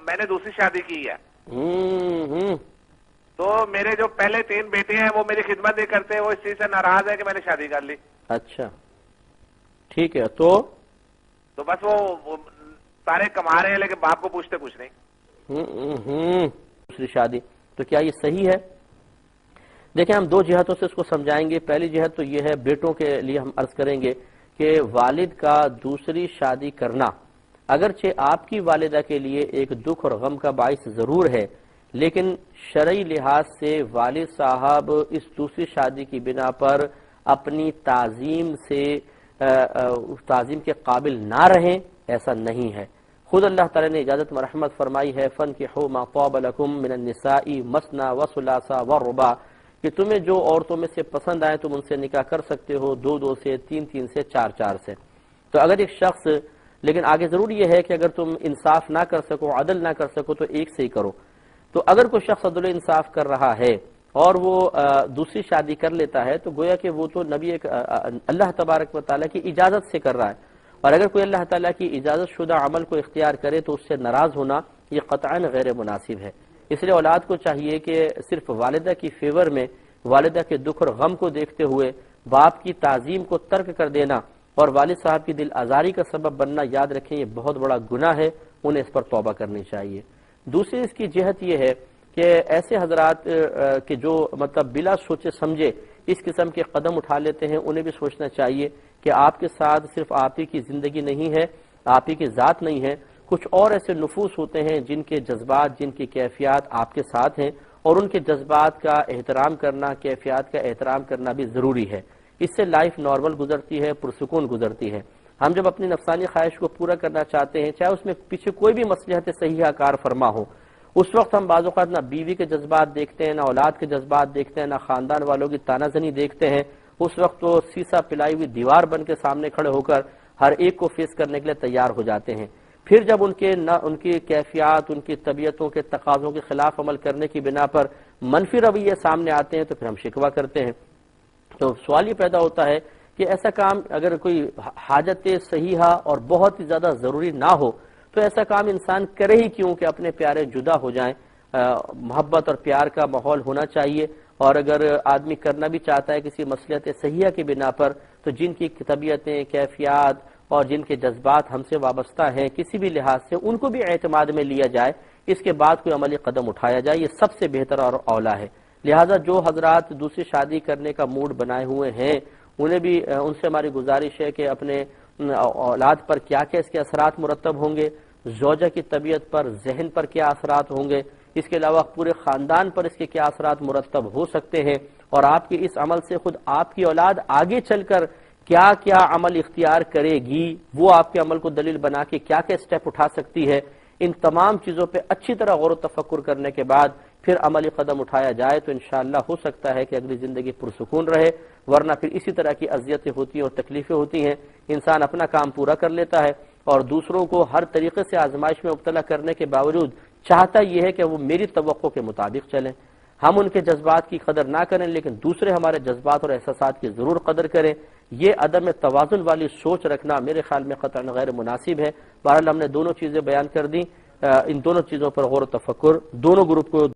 میں نے دوسری شادی کی ہے، تو میرے جو پہلے 3 بیٹے ہیں وہ میری خدمت نہیں کرتے، وہ اس چیز سے ناراض ہے کہ میں نے شادی کر لی۔ اچھا ٹھیک ہے، تو بس وہ سارے کما رہے ہیں لیکن باپ کو پوچھتے کچھ نہیں۔ دوسری شادی، تو کیا یہ صحیح ہے؟ دیکھیں ہم 2 جہتوں سے اس کو سمجھائیں گے۔ پہلی جہت تو یہ ہے، بیٹوں کے لیے ہم عرض کریں گے کہ والد کا دوسری شادی کرنا اگرچہ آپ کی والدہ کے لیے ایک دکھ اور غم کا باعث ضرور ہے، لیکن شرعی لحاظ سے والد صاحب اس دوسری شادی کی بنا پر اپنی تعظیم کے قابل نہ رہیں، ایسا نہیں ہے۔ خود اللہ تعالی نے اجازت مرحمت فرمائی ہے، فَانْكِحُوا مَا طَابَ لَكُم مِّنَ النِّسَاءِ مَثْنَىٰ وَثُلَاثَ وَالرُّبَاعَ، کہ تمہیں جو عورتوں میں سے پسند آئے تم ان سے نکاح کر سکتے ہو، 2 سے، 3 سے، 4 سے۔ تو اگر ایک شخص، لیکن آگے ضرور یہ ہے کہ اگر تم انصاف نہ کر سکو، عدل نہ کر سکو تو ایک سے ہی کرو۔ تو اگر کوئی شخص عدل انصاف کر رہا ہے اور وہ دوسری شادی کر لیتا ہے تو گویا کہ وہ تو اللہ تبارک و تعالیٰ کی اجازت سے کر رہا ہے، اور اگر کوئی اللہ تعالیٰ کی اجازت شدہ عمل کو اختیار کرے تو اس سے ناراض ہونا یہ قطعاً غیر مناسب ہے۔ اس لیے اولاد کو چاہیے کہ صرف والدہ کی فیور میں، والدہ کے دکھ اور غم کو دیکھتے ہوئے باپ کی تعظیم کو ترک کر دینا اور والد صاحب کی دل آزاری کا سبب بننا، یاد رکھیں یہ بہت بڑا گناہ ہے، انہیں اس پر توبہ کرنی چاہیے۔ دوسری اس کی جہت یہ ہے کہ ایسے حضرات کہ جو مطلب بلا سوچے سمجھے اس قسم کے قدم اٹھا لیتے ہیں، انہیں بھی سوچنا چاہیے کہ آپ کے ساتھ صرف آپ ہی کی زندگی نہیں ہے، آپ ہی کی ذات نہیں ہے، کچھ اور ایسے نفوس ہوتے ہیں جن کے جذبات، جن کی کیفیات آپ کے ساتھ ہیں، اور ان کے جذبات کا احترام کرنا، کیفیات کا احترام کرنا بھی ضروری ہے۔ اس سے لائف نارمل گزرتی ہے، پرسکون گزرتی ہے۔ ہم جب اپنی نفسانی خواہش کو پورا کرنا چاہتے ہیں، چاہے اس میں پیچھے کوئی بھی مصلحت صحیحہ کار فرما ہو، اس وقت ہم بعض اوقات نہ بیوی کے جذبات دیکھتے ہیں، نہ اولاد کے جذبات دیکھتے ہیں، نہ خاندان والوں کی تانا زنی دیکھتے ہیں۔ اس وقت تو سیسا پلائی ہوئی دیوار بن کے سامنے کھڑے ہو کر ہر ایک کو فیس کرنے کے لیے تیار ہو جاتے ہیں۔ پھر جب ان کی کیفیات، ان کی طبیعتوں کے تقاضوں کے خلاف عمل کرنے کی بنا پر منفی رویے سامنے آتے ہیں تو پھر ہم شکوہ کرتے ہیں۔ تو سوال یہ پیدا ہوتا ہے کہ ایسا کام اگر کوئی حاجت صحیحہ اور بہت ہی زیادہ ضروری نہ ہو تو ایسا کام انسان کرے ہی کیوں کہ اپنے پیارے جدا ہو جائیں۔ محبت اور پیار کا ماحول ہونا چاہیے، اور اگر آدمی کرنا بھی چاہتا ہے کسی مصلحت صحیحہ کی بنا پر تو جن کی طبیعتیں، کیفیات اور جن کے جذبات ہم سے وابستہ ہیں کسی بھی لحاظ سے، ان کو بھی اعتماد میں لیا جائے، اس کے بعد کوئی عملی قدم اٹھایا جائے، یہ سب سے بہتر اور اولا ہے۔ لہٰذا جو حضرات دوسری شادی کرنے کا موڈ بنائے ہوئے ہیں انہیں بھی ان سے ہماری گزارش ہے کہ اپنے اولاد پر کیا کیا اس کے اثرات مرتب ہوں گے، زوجہ کی طبیعت پر، ذہن پر کیا اثرات ہوں گے، اس کے علاوہ پورے خاندان پر اس کے کیا اثرات مرتب ہو سکتے ہیں، اور آپ کے اس عمل سے خود آپ کی اولاد آگے چل کر کیا کیا عمل اختیار کرے گی، وہ آپ کے عمل کو دلیل بنا کے کیا کیا سٹیپ اٹھا سکتی ہے۔ ان تمام چیزوں پہ اچھی طرح غور و تفکر کرنے کے بعد پھر عملی قدم اٹھایا جائے تو انشاءاللہ ہو سکتا ہے کہ اگلی زندگی پرسکون رہے، ورنہ پھر اسی طرح کی اذیتیں ہوتی ہیں اور تکلیفیں ہوتی ہیں۔ انسان اپنا کام پورا کر لیتا ہے اور دوسروں کو ہر طریقے سے آزمائش میں مبتلا کرنے کے باوجود چاہتا یہ ہے کہ وہ میری توقع کے مطابق چلیں۔ ہم ان کے جذبات کی قدر نہ کریں لیکن دوسرے ہمارے جذبات اور احساسات کی ضرور قدر کریں، یہ عدم توازن والی سوچ رکھنا میرے خیال میں قطعاً غیر مناسب ہے۔ بہرحال ہم نے دونوں چیزیں بیان کر دیں، ان دونوں چیزوں پر غور و تفکر دونوں گروپ کو